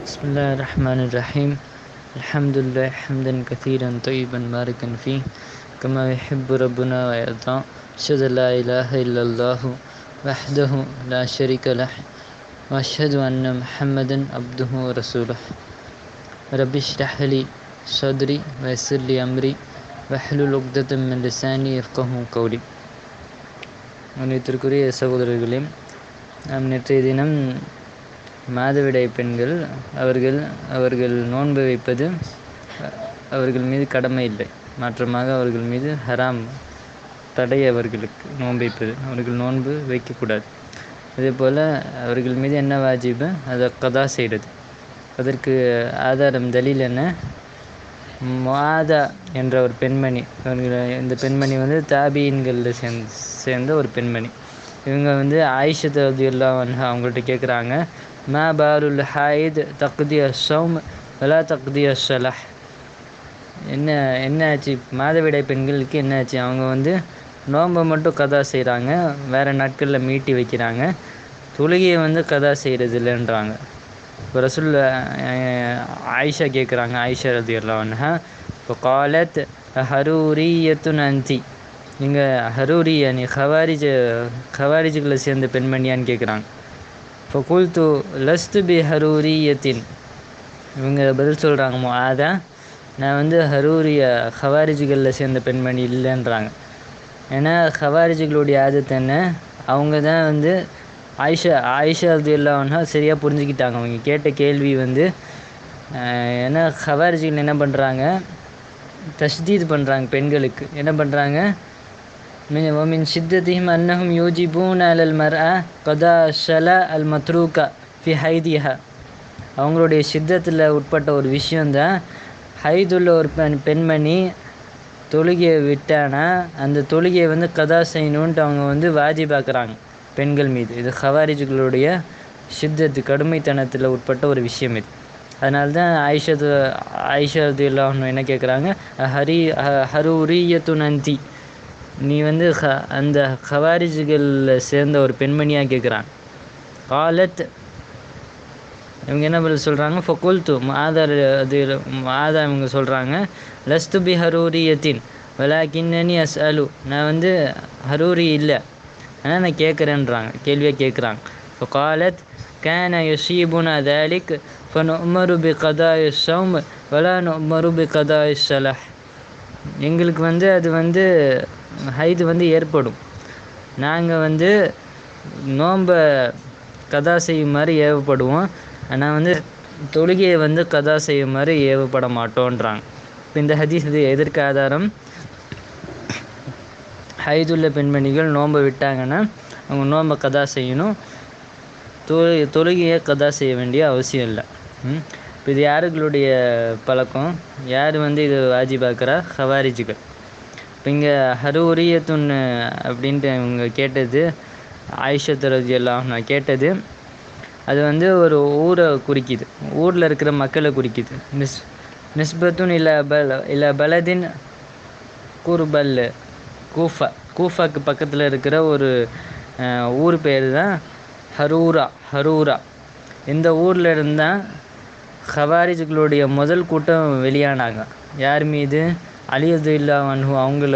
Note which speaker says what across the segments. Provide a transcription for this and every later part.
Speaker 1: بسم الله الرحمن الرحيم الحمد لله حمدا كثيرا طيبا باركا فيه كما يحب ربنا ويرضى أشهد أن لا إله إلا الله وحده لا شريك له وأشهد أن محمدا عبده ورسوله رب اشرح لي صدري ويسر لي أمري واحلل عقدة من لساني يفقهوا قولي. அனைத்திற்குரிய சகோதரர்களே, நாம் நேற்றைய தினம் மாதவிடாய் பெண்கள் அவர்கள் நோன்பு வைப்பது அவர்கள் மீது கடமை இல்லை, மாற்றமாக அவர்கள் மீது ஹராம், தடை. அவர்களுக்கு நோன்பு வைப்பது, அவர்கள் நோன்பு வைக்கக்கூடாது. அதே போல் அவர்கள் மீது என்ன வாஜிபு, அதை கதா செய்கிறது. அதற்கு ஆதாரம் தலீல் என்ன? முஆதா என்ற ஒரு பெண்மணி, இந்த பெண்மணி தாபீன்களில் சேர்ந்த ஒரு பெண்மணி. இவங்க ஆயிஷா ரலியல்லாஹு அன்ஹா அவங்கள்ட்ட கேட்குறாங்க, மா பாருல் ஹாயித் தக்தி அஸ்ஸௌம் வலா தக்தி அஸ்ஸலாஹ். என்னாச்சு மாதவிடாய் பெண்களுக்கு என்னாச்சு? அவங்க நோன்பை மட்டும் கதா செய்கிறாங்க, வேறு நாட்களில் மீட்டி வைக்கிறாங்க, தொழுகையை கதா செய்கிறது இல்லைன்றாங்க. இப்போ ரசூல் ஆயிஷா கேட்குறாங்க, ஆயிஷா ரலியல்லாஹு அன்ஹா, இப்போ காலத் ஹரூரியத்துன் அன்தி, நீங்கள் ஹரூரியா, நீ ஹவாரிஜுகளை சேர்ந்த பெண்மணியான்னு கேட்குறாங்க. இப்போ குல்து லஸ்து பி ஹரூரியத்தின், இவங்க பதில் சொல்கிறாங்க, முஆதா, நான் ஹரூரியா ஹவாரிஜுகளில் சேர்ந்த பெண்மணி இல்லைன்றாங்க. ஏன்னா ஹவாரிஜுகளுடைய ஆதத்து என்ன? அவங்க தான் ஆயிஷா ரலியல்லாஹு அன்ஹா சரியாக புரிஞ்சுக்கிட்டாங்க. அவங்க கேட்ட கேள்வி ஏன்னா ஹவாரிஜுகள் என்ன பண்ணுறாங்க, தஷ்தீத் பண்ணுறாங்க பெண்களுக்கு. என்ன பண்ணுறாங்க, மின் ஷித்தத்திஹிம் அன்னஹும் யூஜிபூன அலல் மர்அ கதா ஷலா அல் மத்ரூகா ஃபி ஹைதிஹா. அவங்களுடைய சித்தத்தில் உட்பட்ட ஒரு விஷயந்தான், ஹைதுள்ள ஒரு பெண்மணி தொழுகையை விட்டானா அந்த தொழுகையை கதா செய்யணுன்ட்டு அவங்க வாஜிபாக்குறாங்க பெண்கள் மீது. இது ஹவாரிஜுகளுடைய சித்தத்து, கடுமைத்தனத்தில் உட்பட்ட ஒரு விஷயம் இது. அதனால தான் ஆயிஷா ரலியல்லாஹு அன்ஹா என்ன கேட்குறாங்க, ஹரூரியத்துன் அன்தி, நீ அந்த ஹவாரிஜுகளில் சேர்ந்த ஒரு பெண்மணியாக கேட்குறாங்க. காலத், இவங்க என்ன பதில் சொல்கிறாங்க, ஃபகுல்து, மாதா இவங்க சொல்கிறாங்க, லஸ்து பி ஹரூரியத்தின் வலாக்கின்னனி அஸ்அலு, நான் ஹரூரி இல்லை, ஆனால் நான் கேட்குறேன்றாங்க, கேள்வியாக கேட்குறாங்க. இப்போ காலத் கான யுஸீபுனா தாலிக் ஃபனுஅமரு பி கதாஇ ஸௌம் வலா நுஅமரு பி கதாஇ ஸலாஹ். எங்களுக்கு அது ஹைது ஏற்படும், நாங்கள் நோன்பை கதா செய்யுமாறு ஏவப்படுவோம், ஆனால் தொழுகையை கதா செய்யுமாறு ஏவப்பட மாட்டோன்றாங்க. இப்போ இந்த ஹதீஸ் எதற்கு ஆதாரம்? ஹைதுள்ள பெண்மணிகள் நோன்பை விட்டாங்கன்னா அவங்க நோன்பை கதா செய்யணும், தொழுகையை கதா செய்ய வேண்டிய அவசியம் இல்லை. இப்போ இது யாருகளுடைய பழக்கம்? யார் இது வாஜிபாக்குறா? ஹவாரிஜுகள். இப்போ இங்கே ஹரூரியத்துன் அப்படின்ட்டு இவங்க கேட்டது, ஆயிஷா ரலியல்லாஹு அன்ஹா கேட்டது, அது ஒரு ஊரை குறிக்குது, ஊரில் இருக்கிற மக்களை குறிக்குது. நிஸ்பத்துன் இல்ல பலதின் குர்பல் கூஃபா, கூஃபாக்கு பக்கத்தில் இருக்கிற ஒரு ஊர் பேர் தான் ஹரூரா. இந்த ஊரில் இருந்தால் ஹவாரிஜுகளுடைய முதல் கூட்டம் வெளியானாங்க. யார் மீது? அலி ரலியல்லாஹு அன்ஹு அவங்கள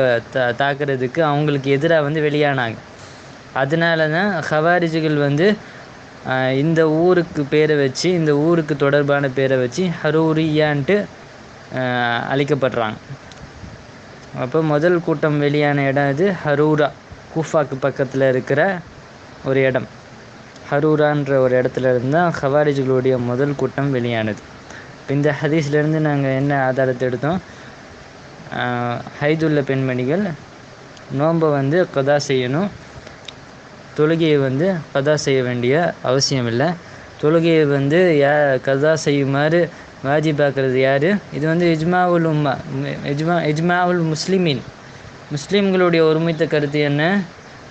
Speaker 1: தாக்குறதுக்கு அவங்களுக்கு எதிராக வெளியானாங்க. அதனால தான் ஹவாரிஜுகள் இந்த ஊருக்கு பேரை வச்சு, இந்த ஊருக்கு தொடர்பான பேரை வச்சு ஹரூரியான்ட்டு அழைக்கப்படுறாங்க. அப்போ முதல் கூட்டம் வெளியான இடம் இது ஹரூரா, கூஃபாக்கு பக்கத்தில் இருக்கிற ஒரு இடம். ஹரூரான்ற ஒரு இடத்துல இருந்தால் ஹவாரிஜுகளுடைய முதல் கூட்டம் வெளியானது. இப்போ இந்த ஹதீஸ்லேருந்து நாங்கள் என்ன ஆதாரத்தை எடுத்தோம்? ஹைதுள்ள பெண்மணிகள் நோன்பை கதா செய்யணும், தொழுகையை கதா செய்ய வேண்டிய அவசியம் இல்லை. தொழுகையை கதா செய்யுமாறு வாஜிபாக்குறது யார்? இது இஜ்மாவுல் உம்மா, இஜ்மாவுல் முஸ்லிமீன், முஸ்லீம்களுடைய ஒருமித்த கருத்து என்ன?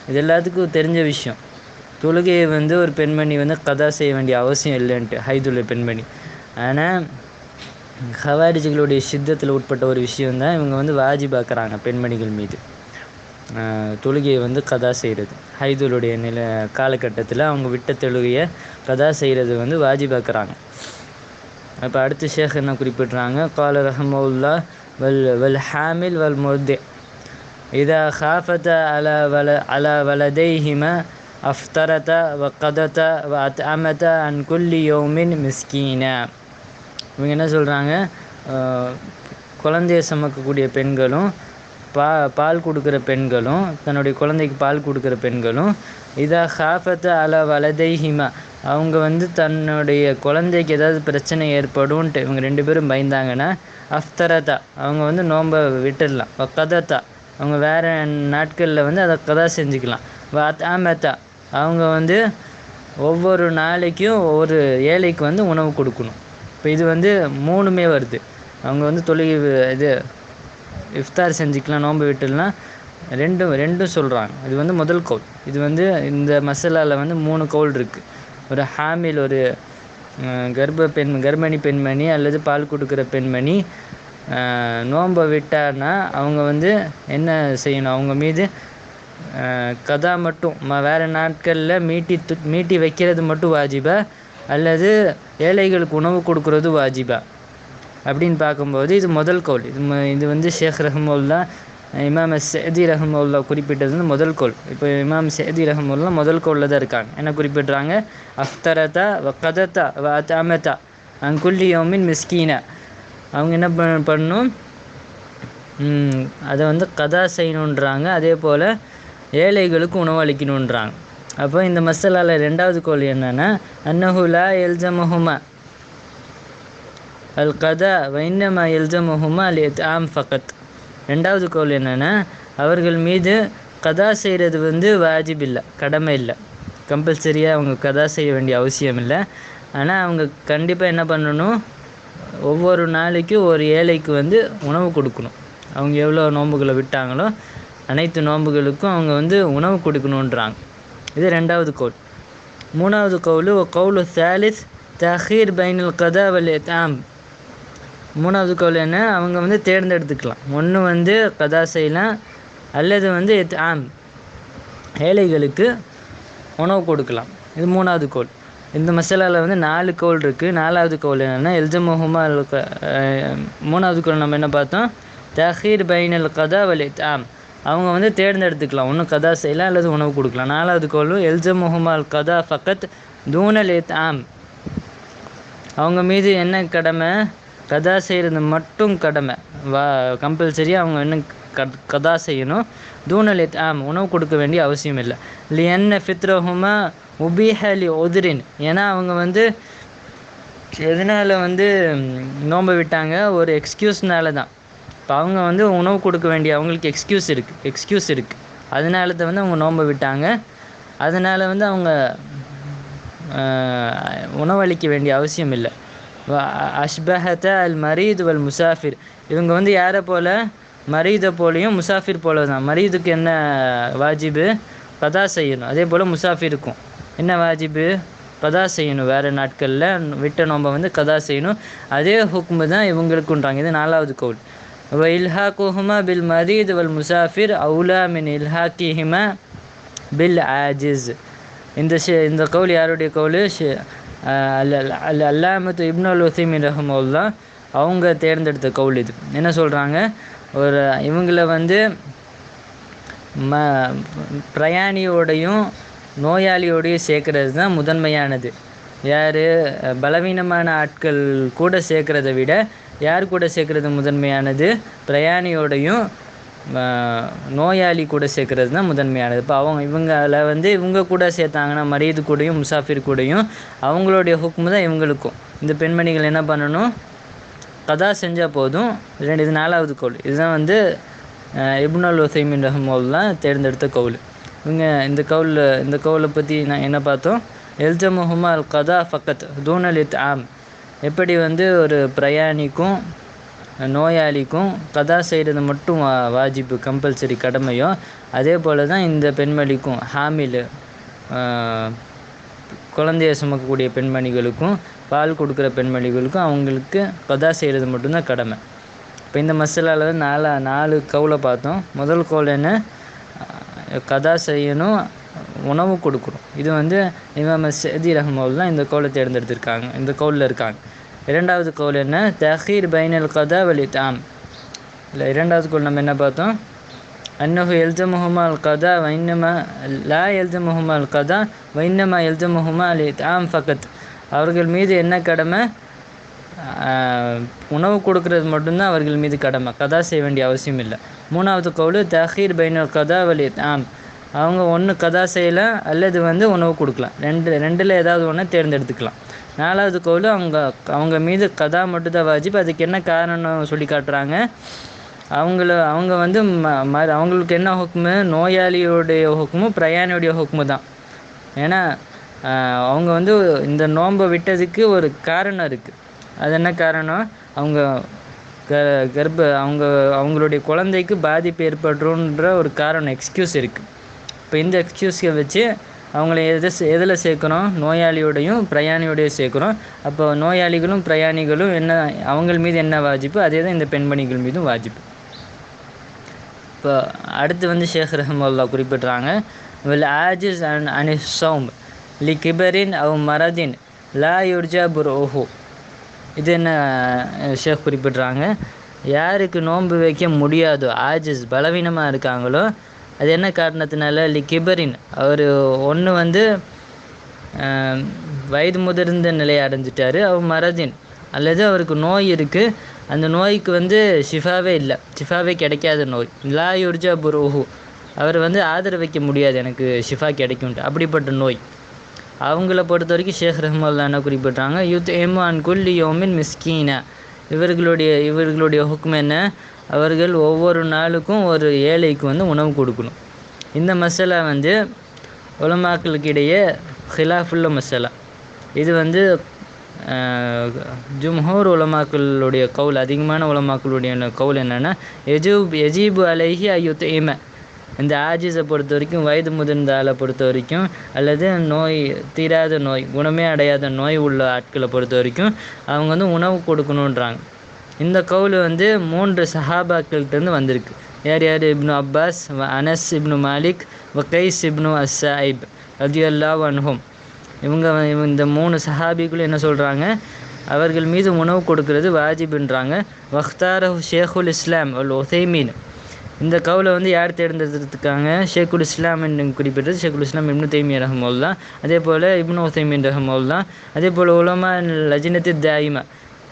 Speaker 1: இது எல்லாத்துக்கும் தெரிஞ்ச விஷயம். தொழுகையை ஒரு பெண்மணி கதா செய்ய வேண்டிய அவசியம் இல்லைன்ட்டு, ஹைதுள்ள பெண்மணி. ஆனால் ஹவாரிஜுகளுடைய சித்தத்தில் உட்பட்ட ஒரு விஷயந்தான் இவங்க வாஜிபாக்குறாங்க பெண்மணிகள் மீது, தொழுகையை கதா செய்கிறது. ஹைதுலுடைய காலகட்டத்தில் அவங்க விட்ட தொழுகையை கதா செய்கிறது வாஜிபாக்குறாங்க. அப்போ அடுத்து ஷேக் என்ன குறிப்பிட்றாங்க, கால ரஹ்மவுல்லா வல் ஹாமில் வல் முர்தி இதா ஹாஃபத அலா வலதைஹிமா அஃப்தரத வ கதத வ அத்அமத அன் குல்லி யௌமின் மிஸ்கீனா. இவங்க என்ன சொல்கிறாங்க, குழந்தைய சுமக்கக்கூடிய பெண்களும் பால் கொடுக்குற பெண்களும் தன்னுடைய குழந்தைக்கு பால் கொடுக்குற பெண்களும் இதா ஹாஃபத்த அல வலதைஹிமா அவங்க வந்து தன்னுடைய குழந்தைக்கு ஏதாவது பிரச்சனை ஏற்படும்ன்ட்டு இவங்க 2 பேரும் பயந்தாங்கன்னா அஃப்தரதா அவங்க வந்து நோன்பை விட்டுடலாம், கதத்தா அவங்க வேறு நாட்களில் வந்து அதை கதா செஞ்சுக்கலாம், அத்அமதா அவங்க வந்து ஒவ்வொரு நாளைக்கும் ஒவ்வொரு ஏழைக்கு வந்து உணவு கொடுக்கணும். இப்போ இது வந்து 3மே வருது. அவங்க வந்து இது இஃப்தார் செஞ்சுக்கலாம், நோன்பு விட்டுலாம், ரெண்டும் சொல்கிறாங்க. இது வந்து முதல் கவுல். இது வந்து இந்த மசாலாவில் வந்து 3 கவுல் இருக்குது. ஒரு ஹாமில், ஒரு கர்ப்பிணி பெண்மணி அல்லது பால் கொடுக்குற பெண்மணி நோன்பை விட்டார்னா அவங்க வந்து என்ன செய்யணும், அவங்க மீது கதா மட்டும் வேறு நாட்களில் மீட்டி வைக்கிறது மட்டும் வாஜிபா அல்லது ஏழைகளுக்கு உணவு கொடுக்குறது வாஜிபா அப்படின்னு பார்க்கும்போது இது முதல் கவுல். இது வந்து ஷேக் ரஹ்மவுல்லா இமாம் சஅதி ரஹ்மவுல்லா குறிப்பிட்டது வந்து முதல் கவுல். இப்போ இமாம் சஅதி ரஹ்மவுல்லா முதல் கவுலில் தான் இருக்காங்க. என்ன குறிப்பிட்றாங்க, அஃப்தரதா வ கதத்தா வ அத்அமதா அன் குல்லி யௌமின் மிஸ்கீனா. அவங்க என்ன பண்ணணும், அதை வந்து கதா செய்யணுன்றாங்க, அதே போல் ஏழைகளுக்கு உணவு அளிக்கணுன்றாங்க. அப்போ இந்த மசாலாவில் 2வது கவுல் என்னென்னா, அன்னஹு லா எல்ஜமஹுமா அல் கதா வைன்னமா எல்ஜமஹுமா அல் இத்ஆம் ஃபகத். 2வது கவுல் என்னென்னா, அவர்கள் மீது கதா செய்கிறது வந்து வாஜிப் இல்லை, கடமை இல்லை, கம்பல்சரியாக அவங்க கதா செய்ய வேண்டிய அவசியம் இல்லை. ஆனால் அவங்க கண்டிப்பாக என்ன பண்ணணும், ஒவ்வொரு நாளைக்கும் ஒரு ஏழைக்கு வந்து உணவு கொடுக்கணும். அவங்க எவ்வளோ நோன்புகளை விட்டாங்களோ அனைத்து நோன்புகளுக்கும் அவங்க வந்து உணவு கொடுக்கணுன்றாங்க. இது 2வது கவுல். 3வது கவுல் கவுலு சாலிஸ் தஹீர் பைனுல் கதா வல் இத்ஆம். 3வது கவுல் என்ன, அவங்க வந்து தேர்ந்தெடுத்துக்கலாம், ஒன்று வந்து கதா செய்யலாம் அல்லது வந்து இத்ஆம் ஏழைகளுக்கு உணவு கொடுக்கலாம். இது 3வது கவுல். இந்த மசாலாவில் வந்து 4 கவுல் இருக்குது. 4வது கவுல் என்னென்னா எல்ஜமஹுமா 3வது கவுல் நம்ம என்ன பார்த்தோம், தஹீர் பைனல் கதா வல் இத்ஆம் அவங்க வந்து தேர்ந்தெடுத்துக்கலாம், ஒன்று கதா செய்யலாம் அல்லது உணவு கொடுக்கலாம். 4வது கவுல் எல்ஜமஹுமா அல் கதா ஃபகத் தூனல் இத்ஆம் அவங்க மீது என்ன கடமை, கதா செய்கிறது மட்டும் கடமை, கம்பல்சரியாக அவங்க என்ன கதா செய்யணும். தூனல் இத்ஆம் உணவு கொடுக்க வேண்டிய அவசியம் இல்லை. லியன்ன ஃபித்ரஹுமா உபீஹ லி உதுரின் ஏன்னா அவங்க வந்து எதனால் வந்து நோன்பு விட்டாங்க, ஒரு எக்ஸ்கியூஸ்னால தான். இப்போ அவங்க வந்து உணவு கொடுக்க வேண்டிய அவங்களுக்கு எக்ஸ்கியூஸ் இருக்குது, அதனால தான் வந்து அவங்க நோன்பு விட்டாங்க. அதனால் வந்து அவங்க உணவளிக்க வேண்டிய அவசியம் இல்லை. அஷ்பஹத அல் மரீத் வல் முசாஃபிர் இவங்க வந்து யாரை போல், மரீதை போலையும் முசாஃபிர் போல தான். மரீதுக்கு என்ன வாஜிபு, கதா செய்யணும். அதே போல் முசாஃபிருக்கும் என்ன வாஜிபு, கதா செய்யணும். வேறு நாட்களில் விட்ட நோன்பை வந்து கதா செய்யணும். அதே ஹுக்மு தான் இவங்களுக்குன்றாங்க. இது 4வது கவுல். வ இல்ஹாக்குஹுமா பில் மரீத் வல் முசாஃபிர் அவுலா மின் இல்ஹாக்கிஹிமா பில் ஆஜிஸ். இந்த கவுல் யாருடைய கவுல், அல்லாமத்து இப்னுல் உசைமின் ரஹ்மத்துல்லாஹ் அவங்க தேர்ந்தெடுத்த கவுல். இது என்ன சொல்கிறாங்க, ஒரு இவங்கள வந்து பிரயாணியோடையும் நோயாளியோடையும் சேர்க்கறது தான் முதன்மையானது. யார், பலவீனமான ஆட்கள் கூட சேர்க்குறத விட யார் கூட சேர்க்குறது முதன்மையானது, பிரயாணியோடையும் நோயாளி கூட சேர்க்குறது தான் முதன்மையானது. இப்போ இவங்களை வந்து இவங்க கூட சேர்த்தாங்கன்னா மரீது கூடயும் முசாஃபிர் கூடயும் அவங்களுடைய ஹுக்மு தான் இவங்களுக்கும். இந்த பெண்மணிகள் என்ன பண்ணணும், கதா செஞ்சால் போதும். இது 4வது கவுல். இதுதான் வந்து இப்னுல் உசைமின் ரஹ்மத்துல்லாஹ் தேர்ந்தெடுத்த கவுல். இவங்க இந்த கவுலை பற்றி நான் என்ன பார்த்தோம், எல்ஜமுஹுமா அல் கதா ஃபகத் தூனல் இத்ஆம் எப்படி வந்து ஒரு பிரயாணிக்கும் நோயாளிக்கும் கதா செய்கிறது மட்டும் வாஜிப்பு, கம்பல்சரி கடமையோ அதே போல் தான் இந்த பெண்மணிக்கும், ஹாமில் குழந்தைய சுமக்கக்கூடிய பெண்மணிகளுக்கும் பால் கொடுக்குற பெண்மணிகளுக்கும் அவங்களுக்கு கதா செய்கிறது மட்டும்தான் கடமை. இப்போ இந்த மசாலாவில் 4 கவுலை பார்த்தோம். முதல் கவுல் என்ன, கதா செய்யணும், உணவு கொடுக்கணும். இது வந்து இமாம் சஅதி ரஹ்மத்துல்லாஹ் இந்த கவுலை தேர்ந்தெடுத்திருக்காங்க, இந்த கவுலில் இருக்காங்க. இரண்டாவது கவுல் என்ன? தஹீர் பைனல் கதா வல் இத்ஆம். இல்லை, இரண்டாவது கவுல் நம்ம என்ன பார்த்தோம்? அன்னஹு எல்ஜமுஹுமா அல் கதா வைன்னமா லா எல்ஜமுஹுமா அல் கதா வைன்னமா எல்ஜமுஹுமா அல் இத்ஆம் ஃபகத். அவர்கள் மீது என்ன கடமை? உணவு கொடுக்கறது மட்டும்தான் அவர்கள் மீது கடமை, கதா செய்ய வேண்டிய அவசியம் இல்லை. மூணாவது கவுல் தஹீர் பைனல் கதா வல் இத்ஆம். அவங்க ஒன்று கதா செய்யலாம் அல்லது உணவு கொடுக்கலாம், ரெண்டில் ஏதாவது ஒன்று தேர்ந்தெடுத்துக்கலாம். நாலாவது கவுல் அவங்க மீது கதா மட்டும்தான் வாஜிப். அதுக்கு என்ன காரணம் சொல்லி காட்டுறாங்க? அவங்களுக்கு என்ன ஹுக்மு? நோயாளியோடைய ஹுக்மு பிரயாணியோடைய ஹுக்மு தான். ஏன்னா அவங்க இந்த நோன்பை விட்டதுக்கு ஒரு காரணம் இருக்குது. அது என்ன காரணம்? அவங்க அவங்களுடைய குழந்தைக்கு பாதிப்பு ஏற்படுறோன்ற ஒரு காரணம், எக்ஸ்கியூஸ் இருக்குது. இப்போ இந்த எக்ஸ்கியூஸை வச்சு அவங்கள எதில் சேர்க்குறோம்? நோயாளியோடையும் பிரயாணியோடையும் சேர்க்குறோம். அப்போ நோயாளிகளும் பிரயாணிகளும் என்ன, அவங்க மீது என்ன வாஜிப்பு, அதே தான் இந்த பெண்மணிகள் மீதும் வாஜிப்பு. இப்போ அடுத்து ஷேக் ரஹ்மத்துல்லாஹ் குறிப்பிட்றாங்க, வில் ஆஜிஸ் அன் ஸௌம் லி கிபரின் அவ் மரதின் லா யுர்ஜா புர்ஊஹு. இது என்ன ஷேக் குறிப்பிட்றாங்க? யாருக்கு நோன்பு வைக்க முடியாதோ, ஆஜிஸ் பலவீனமாக இருக்காங்களோ, அது என்ன காரணத்தினால? லி கிபரின், அவர் ஒன்று வயது முதிர்ந்த நிலையை அடைஞ்சிட்டாரு, அவர் மரதின் அல்லது அவருக்கு நோய் இருக்குது, அந்த நோய்க்கு ஷிஃபாவே இல்லை, ஷிஃபாவே கிடைக்காத நோய். லா யுர்ஜா புர்ஊஹு, அவர் ஆதரவு வைக்க முடியாது எனக்கு ஷிஃபா கிடைக்கும்ட்டு, அப்படிப்பட்ட நோய். அவங்கள பொறுத்த வரைக்கும் ஷேக் ரஹ்மத்துல்லாஹ் என்ன குறிப்பிட்றாங்க? யுத் எமு அன் குல்லி யோமின் மிஸ்கீனா. இவர்களுடைய ஹுக்ம் என்ன? அவர்கள் ஒவ்வொரு நாளுக்கும் ஒரு ஏழைக்கு உணவு கொடுக்கணும். இந்த மசாலா உலமாக்களுக்கு இடையே ஹிலாஃபுல்ல மசாலா. இது ஜும்ஹூர் உலமாக்களுடைய கவுல், அதிகமான உலமாக்களுடைய கவுல் என்னென்னா, எஜீபு அலைஹி அய்யுத் இம. இந்த ஆஜிஸை பொறுத்த வரைக்கும், வயது முதிர்ந்த ஆளை பொறுத்த வரைக்கும், அல்லது தீராத நோய், குணமே அடையாத நோய் உள்ள ஆட்களை பொறுத்த வரைக்கும் அவங்க உணவு கொடுக்கணுன்றாங்க. இந்த கவுல் 3 சஹாபாக்கள்கிட்டருந்து வந்திருக்கு. யார்? இப்னு அப்பாஸ், அனஸ் இப்னு மாலிக், கைஸ் இப்னு அஸ்ஸாயிப் ரலியல்லாஹு அன்ஹும். இந்த 3 சஹாபிகளும் என்ன சொல்கிறாங்க? அவர்கள் மீது உணவு கொடுக்கறது வாஜிப்ன்றாங்க. வக்தாரஹு ஷேகுல் இஸ்லாம் அல் உதைமீன். இந்த கவுலை யார் தேர்ந்தெடுத்துருக்காங்க? ஷேகுல் இஸ்லாம் என்று குறிப்பிட்டது ஷேகுல் இஸ்லாம் இப்னு தைமியா ரஹ்மத்துல்லாஹ், அதே போல் இப்னு உதைமீன் ரஹ்மத்துல்லாஹ், அதே போல் உலமா லஜ்னத்து தாயிமா,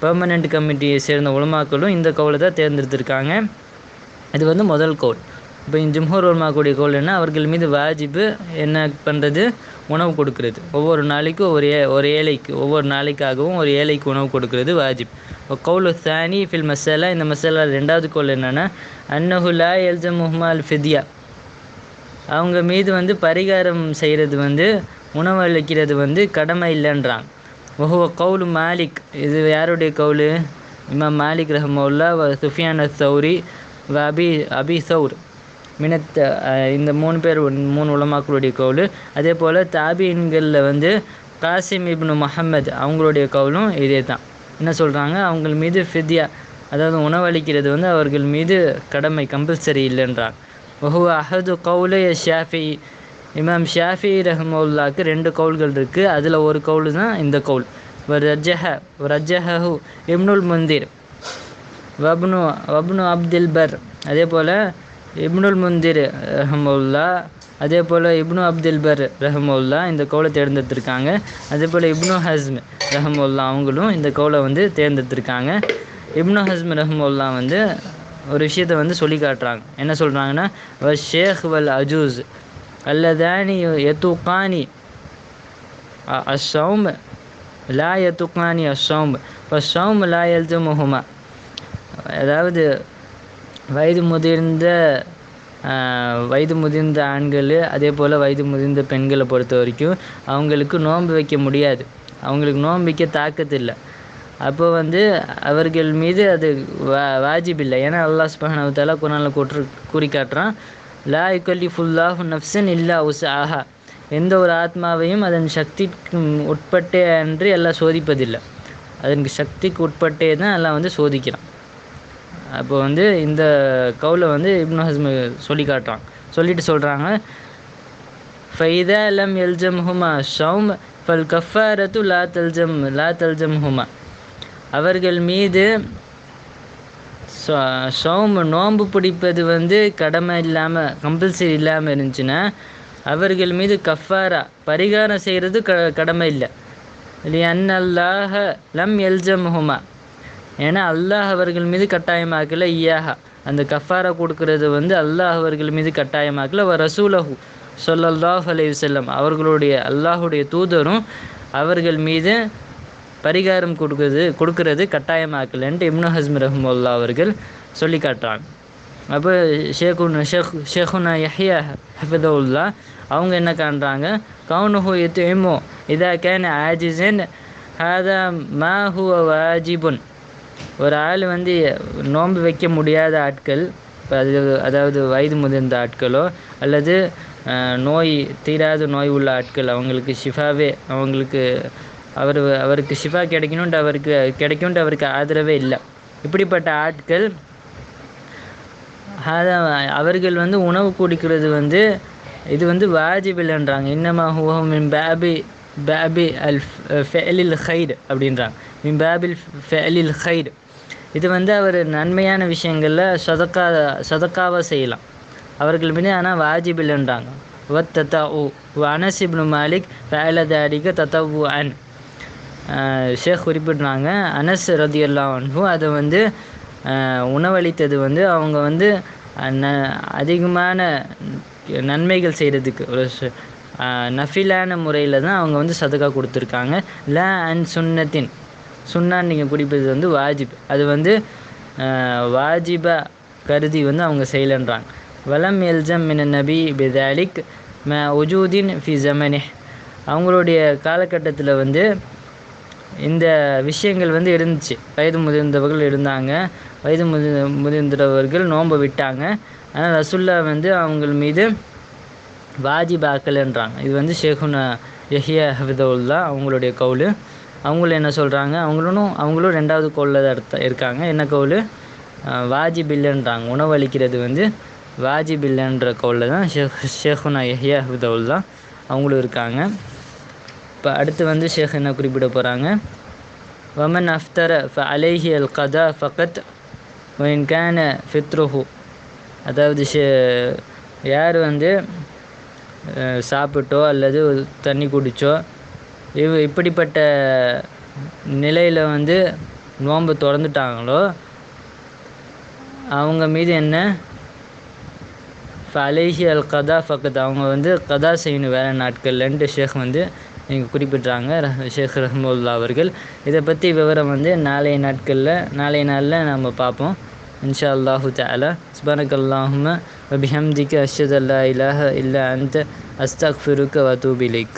Speaker 1: பெர்மனண்ட் கமிட்டியை சேர்ந்த உலமாக்களும் இந்த கவுலை தான் தேர்ந்தெடுத்திருக்காங்க. இது முதல் கவுல். இப்போ ஜும்ஹூர் உலமாக்குடைய கவுல் என்ன? அவர்கள் மீது வாஜிப்பு என்ன பண்ணுறது? உணவு கொடுக்கறது. ஒவ்வொரு நாளைக்கும் ஒரு ஏழைக்கு, ஒவ்வொரு நாளைக்காகவும் ஒரு ஏழைக்கு உணவு கொடுக்கறது வாஜிப். கவுலு தானி ஃபில் மசாலா. இந்த மசாலா ரெண்டாவது கவுல் என்னென்னா, அன்னஹு லா எல்ஜமுஹுமா அல் ஃபித்யா. அவங்க மீது பரிகாரம் செய்கிறது, உணவு அளிக்கிறது கடமை இல்லைன்றாங்க. வஹுவ கவுலு மாலிக். இது யாருடைய கவுலு? இமாம் மாலிக் ரஹ்மத்துல்லாஹ், சுஃபியான் அஸ்-சௌரி, அபி சௌர் மினத். இந்த 3 பேர் 3 உலமாக்களுடைய கவுலு. அதே போல் தாபீன்களில் காசிம் இப்னு முஹம்மது அவங்களுடைய கவுலும் இதே தான். என்ன சொல்கிறாங்க? அவங்க மீது ஃபித்யா, அதாவது உணவளிக்கிறது அவர்கள் மீது கடமை, கம்பல்சரி இல்லைன்றாங்க. வஹுவ அஹது கவுலே ஷாஃபி. இமாம் ஷாஃபி ரஹ்மத்துல்லாஹ்க்கு 2 கவுல்கள் இருக்குது. அதில் ஒரு கவுல் தான் இந்த கவுல். ரஜ்ஜஹு இப்னுல் முந்திர் வப்னு அப்துல் பர். அதே போல் இப்னுல் முந்திர் ரஹ்மத்துல்லாஹ், அதே போல் இப்னு அப்துல் பர் ரஹ்மத்துல்லாஹ் இந்த கவுலை தேர்ந்தெடுத்திருக்காங்க. அதே போல் இப்னு ஹஸ்ம் ரஹ்மத்துல்லாஹ் அவங்களும் இந்த கவுலை தேர்ந்தெடுத்திருக்காங்க. இப்னு ஹஸ்ம் ரஹ்மத்துல்லாஹ் ஒரு விஷயத்தை சொல்லி காட்டுறாங்க. என்ன சொல்கிறாங்கன்னா, ஷேக் வல் அஜூஸ் அல்லதானி யத்துகானி அஸ்ஸௌம் லா யத்துகானி அஸ்ஸௌம் ஃபஸ்ஸௌம் லா யல்ஜமுஹுமா. அதாவது வயது முதிர்ந்த ஆண்கள், அதே போல் வயது முதிர்ந்த பெண்களை பொறுத்த வரைக்கும் அவங்களுக்கு நோன்பு வைக்க முடியாது, அவங்களுக்கு நோன்பு வைக்க தாக்கத்து இல்லை. அப்போ அவர்கள் மீது அது வாஜிப் இல்லை. ஏன்னா அல்லாஹ் சுப்ஹானஹு வ தஆலா குர்ஆனில் கூறி காட்டுறான், லா யுகல்லிஃபுல்லாஹு நஃப்ஸன் இல்லா உஸ்ஆஹா. எந்த ஒரு ஆத்மாவையும் அதன் சக்திக்கு உட்பட்டே அன்றி எல்லாம் சோதிப்பதில்லை, அதற்கு சக்திக்கு உட்பட்டே தான் எல்லாம் சோதிக்கிறான். அப்போ இந்த கவுலை இப்னு ஹஸ்ம் சொல்லி காட்டுறான். சொல்லிட்டு சொல்கிறாங்க, ஃபைதா லம் எல்ஜம்ஹுமா ஷௌம் ஃபல் கஃபாரத்து லா தல்ஜம்ஹுமா. அவர்கள் மீது நோன்பு பிடிப்பது வந்து கடமை இல்லாமல் கம்பல்சரி இல்லாமல் இருந்துச்சுன்னா அவர்கள் மீது கஃபாரா பரிகாரம் செய்கிறது கடமை இல்லை. அல்லாஹ லம் எல்ஜம்ஹுமா, ஏன்னா அல்லாஹ் அவர்கள் மீது கட்டாயமாக்கல. ஐயாஹா, அந்த கஃபாரா கொடுக்கறது வந்து அல்லாஹ் அவர்கள் மீது கட்டாயமாக்கல. ரசூலஹு ஸல்லல்லாஹு அலைஹி வஸல்லம், அவர்களுடைய அல்லாஹுடைய தூதரும் அவர்கள் மீது பரிகாரம் கொடுக்கறது கட்டாயமாக்கலன்ட்டு இப்னு ஹஸ்ம் ரஹ்மத்துல்லாஹ் அவர்கள் சொல்லி காட்டுறாங்க. அப்போ ஷேகுனா யஹ்யா ஹஃபிதஹுல்லா அவங்க என்ன காண்றாங்க, கௌனுஹு யுத்இமு இதா கான ஆஜிஸன் ஹாதா மா ஹுவ வாஜிபுன். ஒரு ஆள் வந்து நோன்பு வைக்க முடியாத ஆட்கள், அதாவது வயது முதிர்ந்த ஆட்களோ அல்லது தீராத நோய் உள்ள ஆட்கள், அவங்களுக்கு ஷிஃபாவே அவருக்கு ஷிஃபா கிடைக்கும்ன்ட்டு அவருக்கு ஆதரவே இல்லை. இப்படிப்பட்ட ஆட்கள் அவர்கள் வந்து உணவு குடிக்கிறது வந்து இது வந்து வாஜிபில்ன்றாங்க. இன்னமா ஹுவ மின் பாபி அல் ஃபெலில் ஹைர் அப்படின்றாங்க. மின் பாபில் ஃபெலில் ஹைர், இது வந்து அவர் நன்மையான விஷயங்களில் சதக்காவாக செய்யலாம் அவர்கள் மீது, ஆனால் வாஜிபில்ன்றாங்க. தத்தவு அனஸ் இப்னு மாலிக் ஃபஅல தாலிக தத்தவுஅன். ஷேக் குறிப்பிட்றாங்க, அனஸ் ரலியல்லாஹு அன்ஹு அதை வந்து உணவளித்தது வந்து அவங்க வந்து அதிகமான நன்மைகள் செய்கிறதுக்கு ஒரு நஃபிலான முறையில் தான் அவங்க வந்து சதக்கா கொடுத்துருக்காங்க. லா அன் சுன்னத்தின், சுன்னான்னு நீங்கள் குடிப்பது வந்து வாஜிப், அது வந்து வாஜிபா கருதி வந்து அவங்க செய்யலன்றாங்க. வலம் எல்ஜம் மின நபி பிதாலிக் ம உஜூதின் ஃபி ஜமனி, அவங்களுடைய காலகட்டத்தில் வந்து இந்த விஷயங்கள் வந்து இருந்துச்சு. வயது முதிர்ந்தவர்கள் இருந்தாங்க, வயது முதிர்ந்தவர்கள் நோன்பை விட்டாங்க. ஆனால் ரசுல்லா வந்து அவங்க மீது வாஜிபாக்கல்ன்றாங்க. இது வந்து ஷேகுனா யஹ்யா ஹஃபிதஹுல்லா அவங்களுடைய கவுலு. அவங்களும் என்ன சொல்கிறாங்க, அவங்களும் ரெண்டாவது கவுலில் தான் இருக்காங்க. என்ன கவுலு, வாஜிபில்லைன்றாங்க. உணவளிக்கிறது வந்து வாஜிபில்லைன்ற கவுலில் தான் ஷேகுனா யஹ்யா ஹஃபிதஹுல்லா அவங்களும் இருக்காங்க. இப்போ அடுத்து வந்து ஷேக் என்ன குறிப்பிட போகிறாங்க, வமன் அஃப்தர ஃப அலைஹி அல் கதா ஃபகத் வஇன் கான ஃபித்ருஹு, அதாவது யார் வந்து சாப்பிட்டோ அல்லது தண்ணி குடித்தோ இப்படிப்பட்ட நிலையில் வந்து நோன்பு திறந்துட்டாங்களோ அவங்க மீது என்ன ஃபலைஹி அல் கதா ஃபகத், அவங்க வந்து கதா செய்யணும் வேறு நாட்கள்லன்ட்டு ஷேக் வந்து நீங்கள் குறிப்பிட்றாங்க ஷேக் ரஹ்மத்துல்லாஹ் அவர்கள். இதை பற்றி விவரம் வந்து நாளைய நாளில் நம்ம பார்ப்போம் இன்ஷா அல்லாஹு தஆலா. சுப்ஹானக்கல்லாஹும்ம வபிஹம்திக அஷ்ஹது அல்லா இலாஹா இல்லா அன்த அஸ்தக்ஃபிருக வ அதூபு இலைக்.